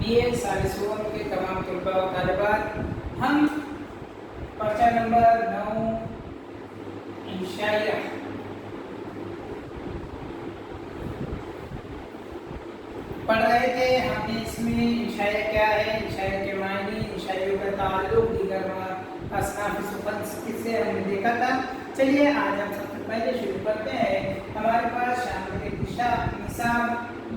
BA सालिसून के तमाम तलबा और तालिबात, हम पर्चा नंबर 9 इंशाइया पढ़ रहे थे। हमने इसमें इंशाइया क्या है, इंशाइया के मायने, इंशाइयों का ताल्लुक, दीगर असनाफ सुफन से हमने देखा था। चलिए आज हम सबसे पहले शुरू करते हैं। हमारे पास शामिल निसाब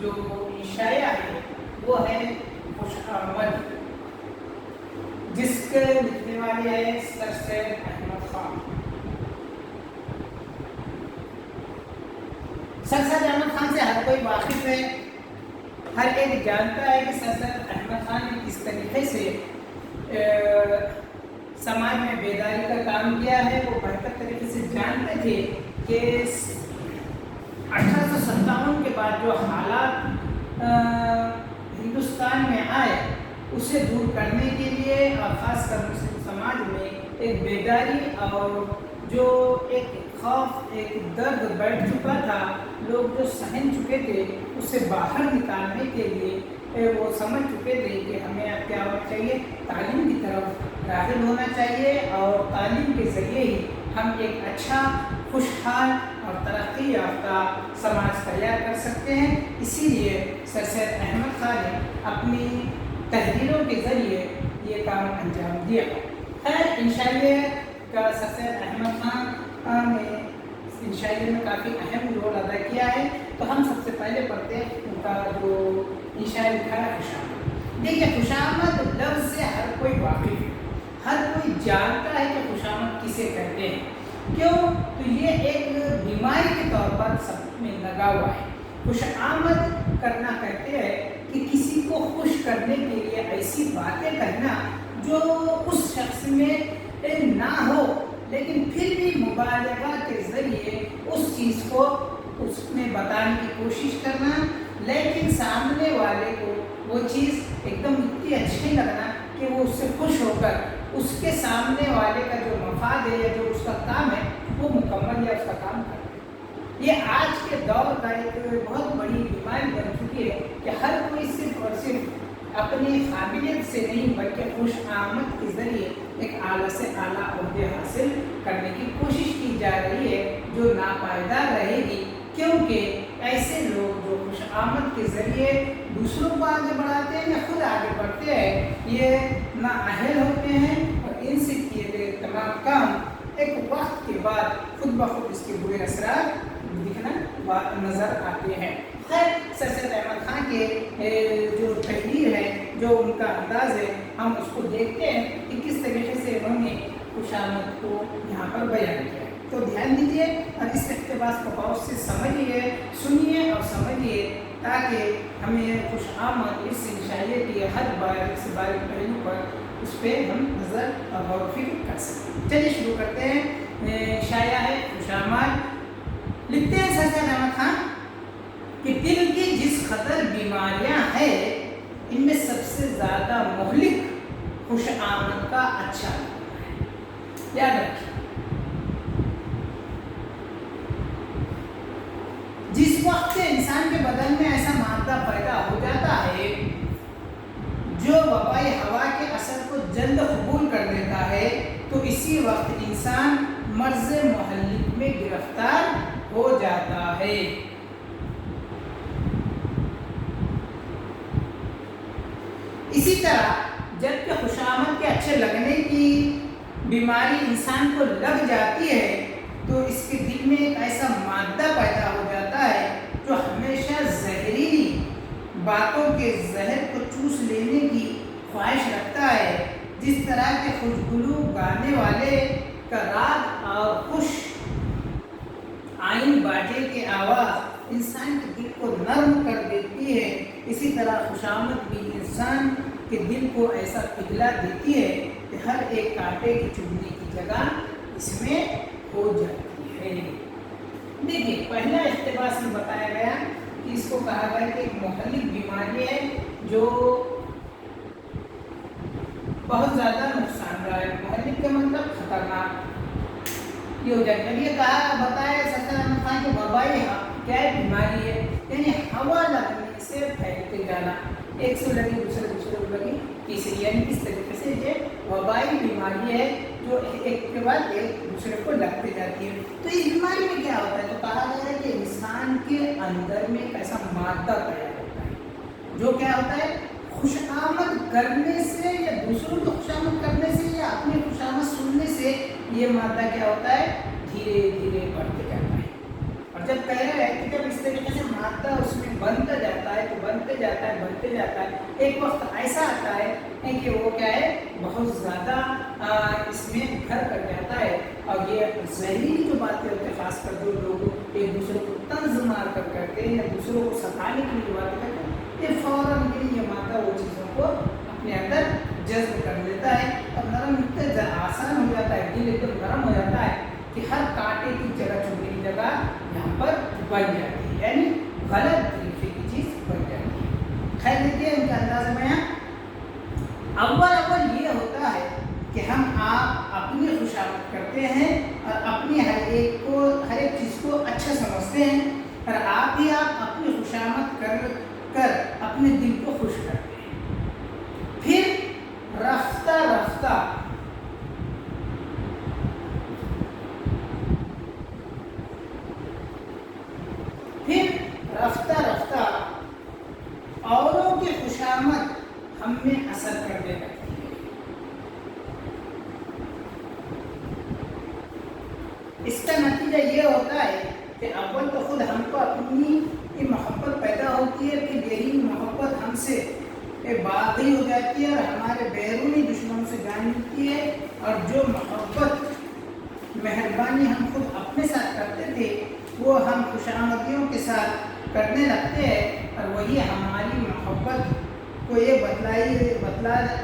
जो इंशाइया है वो है खुशामद, जिसके लिखने वाले हैं सर सैयद अहमद खान। सर सैयद अहमद खान से हर कोई वाकिफ है, हर एक जानता है कि सर सैयद अहमद खान ने किस तरीके से समाज में बेदारी का काम किया है। वो बेहतर तरीके से जानते थे कि 1857 के बाद जो हालात हिंदुस्तान में आए उसे दूर करने के लिए और ख़ासकर मुस्लिम समाज में एक बेदारी और जो एक खौफ, एक दर्द बैठ चुका था, लोग जो सहन चुके थे उससे बाहर निकालने के लिए वो समझ चुके थे कि हमें अब क्या होना चाहिए, तालीम की तरफ राग़िब होना चाहिए और तालीम के ज़रिए ही हम एक अच्छा, खुशहाल और तरक्की याफ्ता समाज तैयार कर सकते हैं। इसीलिए सर सैयद अहमद खान ने अपनी तहरीरों के ज़रिए ये काम अंजाम दिया। खैर, इंशाइया का सर सैयद अहमद खान ने इंशाइया में काफ़ी अहम रोल अदा किया है। तो हम सबसे पहले पढ़ते हैं उनका जो इंशाइया लिखा है खुशामद। देखिए, खुशामद लफ्ज़ से हर कोई वाकिफ है, हर कोई जानता है कि खुशामद किसे कहते हैं। क्यों? तो ये एक बीमारी के तौर पर सब में लगा हुआ है। खुशामद करना कहते हैं कि किसी को खुश करने के लिए ऐसी बातें कहना जो उस शख्स में ना हो, लेकिन फिर भी मुबालगा के ज़रिए उस चीज़ को उसमें बताने की कोशिश करना, लेकिन सामने वाले को वो चीज़ एकदम इतनी अच्छी लगना कि वो उससे खुश होकर उसके सामने वाले का जो मफाद है या जो उसका काम है वो मुकम्मल या उसका काम करे। ये आज के दौर का एक बहुत बड़ी बीमारी बन चुकी है कि हर कोई सिर्फ और सिर्फ अपनी काबिलियत से नहीं बल्कि खुशामद के ज़रिए एक आला से आला ओहदे हासिल करने की कोशिश की जा रही है जो नापायदार रहेगी, क्योंकि ऐसे लोग जो खुशामद के ज़रिए दूसरों को आगे बढ़ाते हैं या खुद आगे बढ़ते हैं, ये नाअहल होते हैं और इनसे किए गए तमाम काम एक वक्त के बाद खुद ब खुद इसके बुरे असरात दिखना नज़र आते हैं। खैर, सर सैयद अहमद खान के जो तहरीर है, जो उनका अंदाज़ है, हम उसको देखते हैं कि किस तरीके से उन्होंने खुशामद को यहाँ पर बयान किया। तो ध्यान दीजिए और इस इक़्तिबास को गौर से समझिए, सुनिए और समझिए, ताकि हमें खुशामद इस इंशाइया की हर बारीक से बारीक पहलू पर उस पर हम नज़र और गौर फिक्र कर सकें। चलिए शुरू करते हैं। इंशाइया है खुशामद। लिखते हैं सर सैयद अहमद खान कि दिल की जिस कदर बीमारियां हैं, इनमें सबसे ज़्यादा मुहलिक खुशामद का अच्छा है। याद रखिए, जिस वक्त इंसान के बदन में ऐसा मादा पैदा हो जाता है जो वबाई हवा के असर को जल्द कबूल कर लेता है, तो इसी वक्त इंसान मर्ज़ मुहल्लिक में गिरफ्तार हो जाता है। इसी तरह जबकि खुशामद के अच्छे लगने की बीमारी इंसान को लग जाती है, तो इसके दिल में एक ऐसा मादा पैदा हो जाता है जो हमेशा जहरीली बातों के जहर को चूस लेने की ख्वाहिश रखता है। जिस तरह के खुशगुलू गाने वाले का राग और खुश आइन बाजे की आवाज़ इंसान के दिल को नर्म कर देती है, इसी तरह खुशामद भी इंसान के दिल को ऐसा पिघला देती है कि हर एक कांटे की चुभने की जगह इसमें हो जाती है। देखिए, पहला इक़्तिबास में बताया गया कि इसको कहा गया कि एक मुहल्लिक बीमारी है जो बहुत ज़्यादा नुकसानदायक। मुहल्लिक का मतलब खतरनाक ये हो जाएगा। ये कहा बताया सर सैयद अहमद खान की वबाई क्या बीमारी है, यानी हवा लगने से फैलते جانا، ایک سے لگی دوسرے کو لگی تیسری، یعنی اس طریقے سے یہ وبائی بیماری ہے جو ایک کے بعد ایک دوسرے کو لگتی جاتی ہے۔ تو اس بیماری میں کیا ہوتا ہے؟ تو کہا گیا ہے کہ انسان کے اندر میں ایک ایسا مادہ تیار ہوتا ہے جو کیا ہوتا ہے، خوش آمد کرنے سے یا دوسروں کو خوش آمد کرنے سے یا اپنی خوش آمد سننے سے یہ مادہ کیا ہوتا ہے، دھیرے دھیرے بڑھتے جاتا ہے۔ اور جب کہہ رہے ہیں کہ جب اس طریقے سے مادہ اس میں بنتا جاتا ہے تو بنتے جاتا ہے ایک وقت ایسا آتا ہے کہ وہ کیا ہے، بہت زیادہ اس میں گھر کر جاتا ہے، اور یہ زہریلی جو باتیں ہوتی ہیں، خاص کر جو لوگ ایک دوسرے کو طنز مار کر کرتے ہیں یا دوسروں کو ستانے کے لیے باتیں کرتے ہیں، یہ فوراً کے لیے یہ مادہ وہ چیزوں کو اپنے اندر جذب کر لیتا ہے اور نرم اتنا آسان ہو جاتا ہے، دل ایک دم نرم ہو جاتا ہے کہ ہر کانٹے کی جگہ چبھنے کی جگہ یہاں پر بن جاتی ہے، یعنی غلط طریقے کی چیز بن جاتی ہے۔ خیر دیکھیے ان کا انداز میں اول یہ ہوتا ہے کہ ہم آپ اپنی خوشامد کرتے ہیں اور اپنی ہر ایک چیز کو اچھا سمجھتے ہیں، اور آپ اپنی خوشامد کر اپنے دل کو خوش کرتے ہیں۔ پھر رفتہ رفتہ اوروں کی خوشامد ہم میں اثر کرنے لگتی ہے۔ اس کا نتیجہ یہ ہوتا ہے کہ اول تو خود ہم کو اپنی محبت پیدا ہوتی ہے، پھر یہی محبت ہم سے باغی ہو جاتی ہے اور ہمارے بیرونی دشمنوں سے جان ملتی ہے، اور جو محبت مہربانی ہم خود اپنے ساتھ کرتے تھے وہ ہم خوشامدیوں کے ساتھ کرنے لگتے ہیں، اور وہی ہماری محبت کو یہ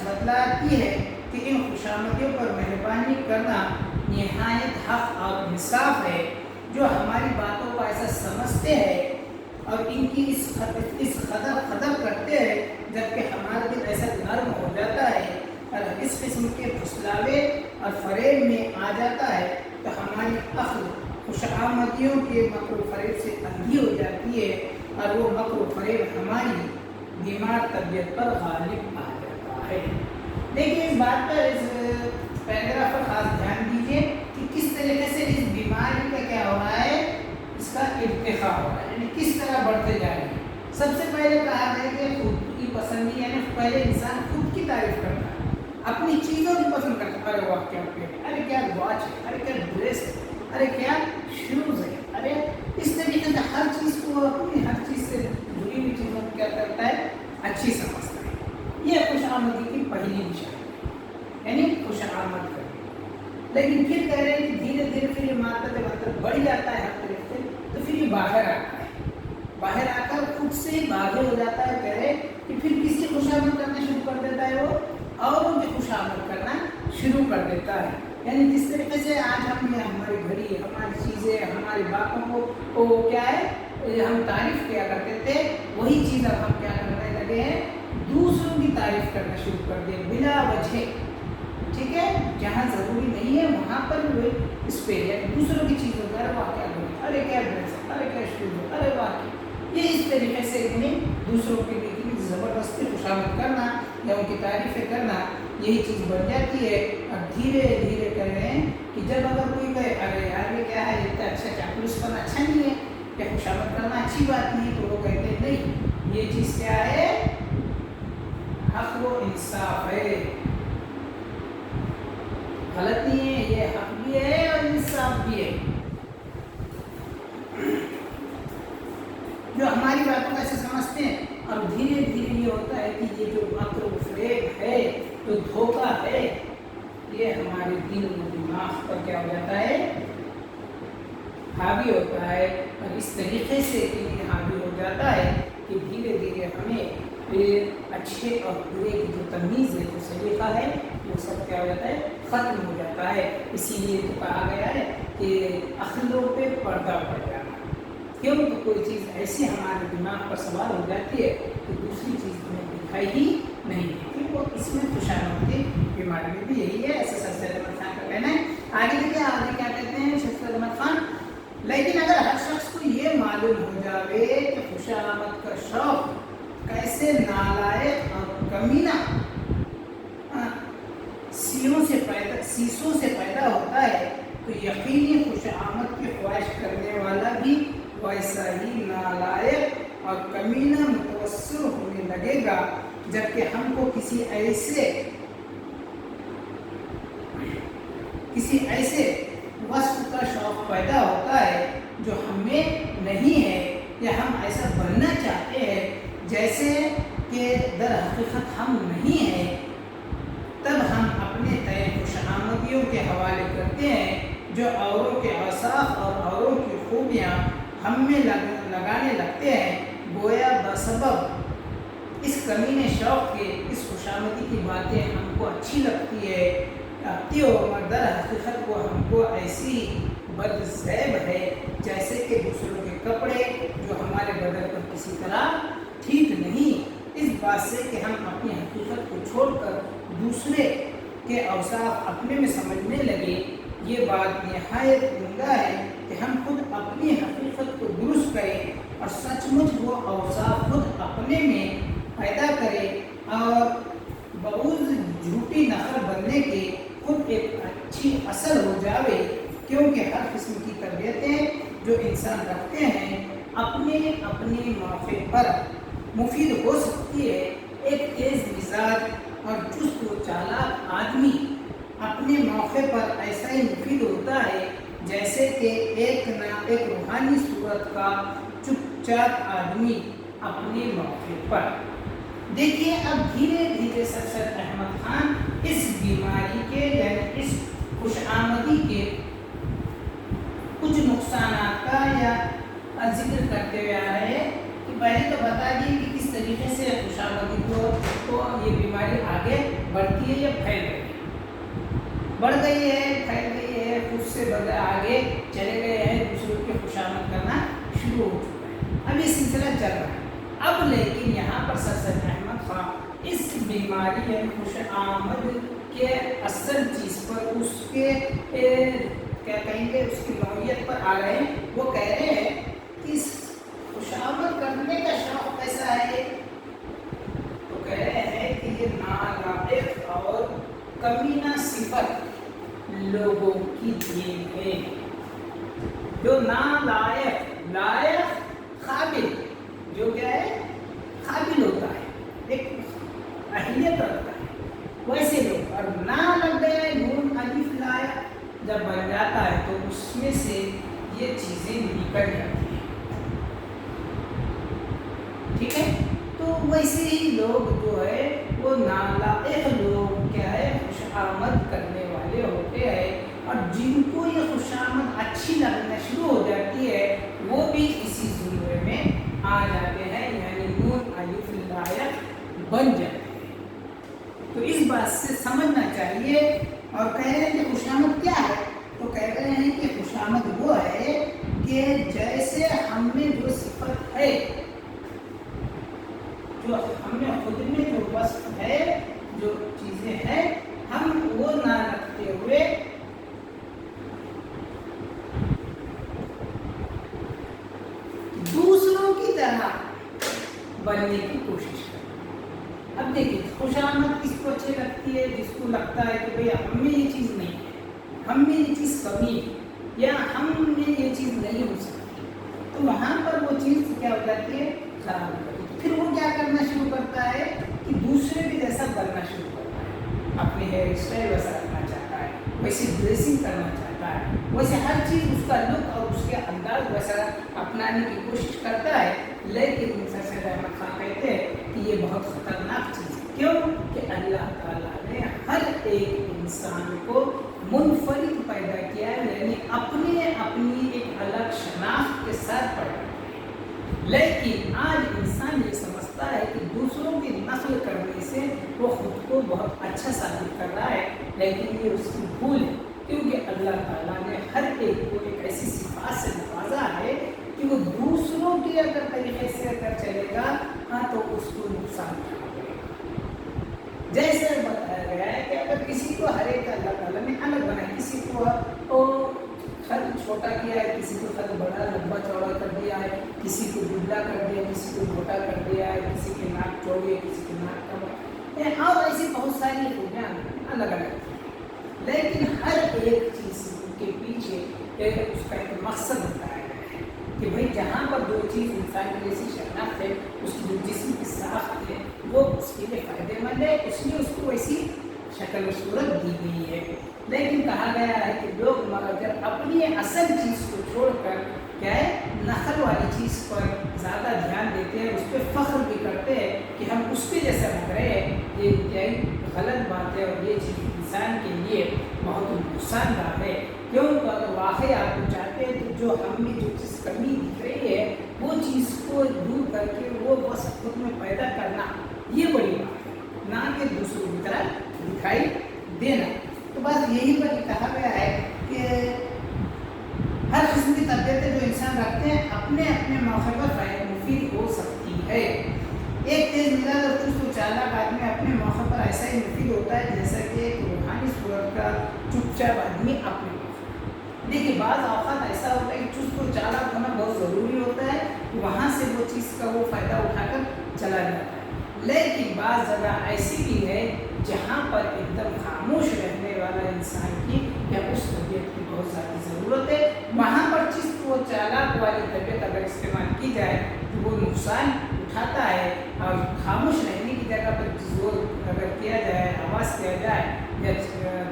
بتلاتی ہے کہ ان خوشامدیوں پر مہربانی کرنا نہایت حق اور انصاف ہے۔ جو ہماری باتوں کو ایسا سمجھتے ہیں اور ان کی اس قدر کرتے ہیں، جبکہ ہمارا دل ایسا نرم ہو جاتا ہے اور اس قسم کے پھسلاوے اور فریب میں آ جاتا ہے، تو ہماری عقل خوش آمدیوں کے مکر و فریب سے اندھی ہو جاتی ہے، اور وہ مکر و فریب ہماری دماغ طبیعت پر غالب آ جاتا ہے۔ دیکھیے اس بات پر، اس پیراگراف پر خاص دھیان دیجیے کہ کس طریقے سے اس بیماری کا کیا ہو رہا ہے، اس کا ارتقاء ہو رہا ہے، یعنی کس طرح بڑھتے جا رہے ہیں۔ سب سے پہلے کہا ہے کہ خود کی پسندی، یعنی پہلے انسان خود کی تعریف کرتا ہے، اپنی چیزوں کی پسند کرتا ہے، ارے واہ کیا پیٹ، ارے کیا واچ ہے، ارے کیا ڈریس ہے، ارے کیا شوز ہے، ارے اس طریقے سے ہر چیز کو، اپنی ہر چیز سے جڑی ہوئی چیزوں کو کیا کرتا ہے، اچھی سمجھتا ہے۔ یہ خوش آمدی کی پہلی نشانی ہے، یعنی خوش آمد کرنا۔ لیکن پھر کہہ رہے ہیں کہ دھیرے دھیرے پھر یہ مادہ جب بڑھ جاتا ہے ہر طرف سے، تو پھر یہ باہر آتا ہے، باہر آ کر خود سے ہی باغی ہو جاتا ہے۔ کہہ رہے کہ پھر کس کی خوش آمد کرنا شروع کر دیتا ہے، وہ اوروں کی خوش آمد کرنا شروع کر دیتا ہے۔ یعنی جس طریقے سے آج ہم ہماری گھڑی، ہماری چیزیں، ہماری باتوں کو کیا ہے، ہم تعریف کیا کرتے تھے، وہی چیز اب ہم کیا کرنے لگے ہیں، دوسروں کی تعریف کرنا شروع کر دیں بلا وجہ، ٹھیک ہے، جہاں ضروری نہیں ہے وہاں پر ہوئے اس پہ، یعنی دوسروں کی چیزوں کا، ارے واہ کیا گھڑی، ارے کیا ڈریس، ارے کیا شوز، ارے واہ، یہ اس طریقے سے انہیں دوسروں کے لیے زبردستی خوشامد کرنا یا ان کی تعریفیں کرنا، یہی چیز بن جاتی ہے۔ اور دھیرے دھیرے کہہ رہے ہیں کہ جب اگر کوئی کہے ارے یار یہ کیا ہے، اتنا اچھا چاپلوس کرنا اچھا نہیں ہے، کیا خوشامد کرنا اچھی بات نہیں، تو وہ کہتے ہیں نہیں، یہ چیز کیا ہے، حق و انصاف ہے، غلط نہیں ہے، یہ حق بھی ہے اور انصاف بھی ہے۔ جو ہماری باتوں کو ایسے سمجھتے ہیں، اور دھیرے دھیرے یہ ہوتا ہے کہ یہ جو مکر و فریب ہے، جو دھوکہ ہے، یہ ہمارے دل و دماغ پر کیا ہو جاتا ہے، حاوی ہوتا ہے، اور اس طریقے سے یہ حاوی ہو جاتا ہے کہ دھیرے دھیرے ہمیں اچھے اور برے کی جو تمیز ہے، جو سلیقہ ہے، وہ سب کیا ہو جاتا ہے، ختم ہو جاتا ہے۔ اسی لیے تو کہا گیا ہے کہ عقلوں پہ پردہ پڑ جانا، کیوں تو کوئی چیز ایسی ہمارے دماغ پر سوار ہو جاتی ہے کہ دوسری چیز ہمیں دکھائی ہی نہیں دیتی، وہ اس میں خوشامد کی بیماری میں بھی یہی ہے، ایسا سر سید احمد خان کا کہنا ہے۔ آگے دیکھیں، آگے کیا کہتے ہیں شیخ سید احمد خان، لیکن اگر ہر شخص کو یہ معلوم ہو جاوے کہ خوشامد کا شوق कैसे नालायक और कमीना शीशों से पैदा होता है, तो यकीनी खुशामद की ख्वाहिश करने वाला भी वैसा ही नालायक और कमीना मुतवस्सिर होने लगेगा। जबकि हमको किसी ऐसे वस्फ का शौक पैदा होता है जो हमें नहीं है, या हम ऐसा बनना चाहते हैं जैसे कि दर हकीकत हम नहीं हैं, तब हम अपने तय खुशामदियों के हवाले करते हैं जो औरों के औसाफ और औरों की खूबियाँ हम में लगाने लगते हैं। गोया बसबब इस कमीने शौक़ के इस खुशामदी की बातें हमको अच्छी लगती हो, मगर दर हकीकत वो हमको ऐसी बदज़ैब है जैसे कि दूसरों के कपड़े जो हमारे बदन पर किसी तरह ठीक नहीं। इस बात से कि हम अपनी हकीकत को छोड़कर दूसरे के औसाफ अपने में समझने लगे, ये बात निहायत उम्दा है कि हम खुद अपनी हकीकत को दुरुस्त करें और सचमुच वो औसाफ खुद अपने में पैदा करें और बहुत झूठी नकल बनने के खुद एक अच्छी असल हो जावे। क्योंकि हर किस्म की तरबियतें जो इंसान रखते हैं अपने अपने मौके पर मुफीद हो सकती है। एक तेज़ मिजाज और चुस्त व चालाक आदमी अपने मौके पर ऐसा ही मुफीद होता है जैसे कि एक रूहानी सूरत का चुपचाप आदमी अपने मौके पर। देखिए, अब धीरे धीरे सर अहमद खान इस बीमारी के यानी इस खुशामदी के कुछ नुकसानात का या जिक्र करते हुए आ रहे हैं कि पहले तो बता दिए कि किस तरीके से खुशामदी को ये बीमारी आगे बढ़ती है या फैल गई है। बढ़ गई है, फैल गई है, खुद से आगे चले गए हैं, दूसरों की खुशामद करना शुरू हो चुका है। अब ये सिलसिला चल रहा है। अब लेकिन यहाँ पर सर अहमद खान इस बीमारी यानी खुशामद के असल चीज़ पर उसके क्या कहेंगे उसकी नौइयत पर आ रहे हैं। वो कह रहे हैं कि खुशामद करने का शौक कैसा है, तो कह रहे हैं कि ये नालायक और कमीना सिफत लोगों की देन है। जो लायक काबिल, जो क्या है काबिल होता है, एक अहलियत रखता है, वैसे लोग। और ना लग गए नून अलिफ लाया जब बन जाता है तो उसमें से ये चीज़ें निकल जाती हैं, ठीक है। तो वैसे ही लोग जो है वो नालायक लोग क्या है खुशामद करने वाले होते हैं, और जिनको ये खुशामद अच्छी लगना शुरू हो जाती है वो भी इसी जुमरे में आ जाते हैं, यानी नून अलिफ लायक बन जाते हैं। तो इस बात से समझना चाहिए। और कह रहे हैं कि खुशामद क्या है, तो कह रहे हैं कि खुशामद वो है कि जैसे हमें जो सिफत है, जो हमें खुद में जो वस्फ है, जो चीज़ें हैं, हम वो ना रखते हुए दूसरों की तरह बनने की कोशिश करें। अब देखिए, खुशामद किसको अच्छी लगती है, जिसको लगता है कि भैया हमें ये चीज़ नहीं है, हमें ये चीज़ कमी है, या हम में ये चीज़ नहीं हो सकती, तो वहाँ पर वो चीज़ क्या हो जाती है, खराब हो जाती है। फिर वो क्या करना शुरू करता है कि दूसरे भी जैसा बनना शुरू करता है, अपने हेयर स्टाइल वैसा रखना चाहता है, वैसे ड्रेसिंग करना चाहता है, वैसे हर चीज़ उसका लुक और उसके अंदाज वैसा अपनाने की कोशिश करता है। लेकिन सर अहमद खान कहते हैं कि ये बहुत ख़तरनाक चीज़ है। क्यों कि अल्लाह ताला ने हर एक इंसान को मुनफरिद पैदा किया है, यानी अपनी एक अलग शनाख्त के साथ पैदा किया है। लेकिन आज इंसान ये समझता है कि दूसरों की नस्ल करने से वो खुद को बहुत अच्छा साबित कर रहा है, लेकिन ये उसकी भूल है। क्योंकि अल्लाह ताला ने हर एक को एक ऐसी सिफात से नवाजा है कि वो दूसरों के अगर तरीके से अगर चलेगा हाँ तो उसको नुकसान पहुंचेगा। जैसे बताया गया है कि अगर किसी को हर एक अल्लाह ताला ने अलग बनाया, किसी को खत छोटा किया है, किसी को खत बड़ा लंबा चौड़ा कर दिया है, किसी को दुबला कर दिया, किसी को मोटा कर दिया है, किसी के नाक चौड़ी है, किसी की नाक कम है, और ऐसी बहुत सारी खूबियाँ अलग अलग हैं। लेकिन हर एक चीज़ के पीछे एक उसका एक मकसद होता है कि भाई जहाँ पर जो चीज़ इंसान की जैसी शनाख्त है, उसकी जो जिस्म की साख्त है, वो उसके लिए फ़ायदेमंद है, इसलिए उसको वैसी शक्ल व सूरत दी गई है। लेकिन कहा गया है कि लोग अगर अपनी असल चीज़ को छोड़कर क्या है नकल वाली चीज़ पर ज़्यादा ध्यान देते हैं, उस पर फ़ख्र भी करते हैं कि हम उसके जैसा लग रहे हैं, ये क्या गलत बात है और ये चीज़ इंसान के लिए बहुत नुकसानदायक है। क्यों? तो अगर वाकई आप चाहते हैं तो जो हमें जो चीज़ कमी दिख रही है वो चीज़ को दूर करके वो बस खुद में पैदा करना, ये बड़ी बात है, ना कि दूसरों की तरह दिखाई देना। तो बस यही पर कहा गया है कि हर किस्म की तबीयतें जो इंसान रखते हैं अपने अपने मौके पर मुफीद हो सकती है। एक तेज मिजाज और चुस्त व चालाक आदमी अपने मौके पर ऐसा ही मुफीद होता है जैसा कि एक रूहानी सूरत का चुपचाप आदमी अपने मौके। देखिए बाज़ औक़ात ऐसा होता है कि चुस्त व चालाक होना बहुत ज़रूरी होता है, वहाँ से वो चीज़ का वो फ़ायदा उठाकर चला जाता है। लेकिन बाज़ जगह ऐसी भी है जहाँ पर एकदम खामोश रहने वाला इंसान की या उस तबीयत की बहुत ज़्यादा ज़रूरत है, वहाँ पर चुस्त व चालाक वाली तबीयत अगर इस्तेमाल की जाए तो वो नुकसान उठाता है। और खामोश रहने की जगह पर जोर अगर किया जाए, आवाज़ किया जाए या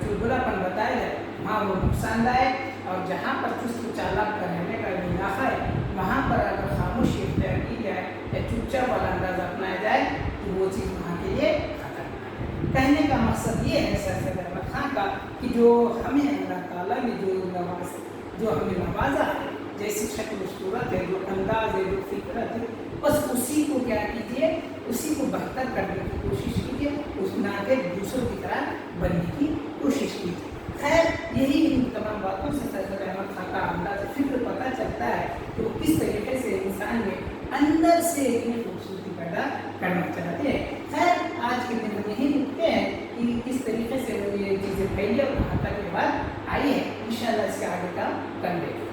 चुलबुलापन बताया जाए, वहाँ वो नुकसानदायक। और जहाँ पर चुस्त व चालाक का रहने का इलाका है, वहाँ पर अगर खामोशी इख्तियार की जाए या चुपचाप वाला अंदाज़ अपनाया जाए तो वो चीज़ वहाँ के लिए खतरनाक है। कहने का मकसद ये है सर सैयद अहमद खान का कि जो हमें अल्लाह ताला ने जो हमें नवाजा है, जैसी शक्ल सूरत है, जो अंदाज़ है, जो फितरत है, बस उसी को क्या कीजिए, उसी को बेहतर करने की कोशिश कीजिए, उस ना के दूसरों की तरह बनने की कोशिश कीजिए। खैर यही इन तमाम बातों से सैयद अहमद खान का अंदाज़ फिक्र पता चलता है कि वो किस तरीके से इंसान में अंदर से इतनी खूबसूरती पैदा करना चाहते हैं। खैर आज के दिन हम यही लिखते हैं कि किस तरीके से ये चीज़ें फैली और कहाँ तक के बाद आई है, इंशाअल्लाह इसके आगे का कर लेंगे।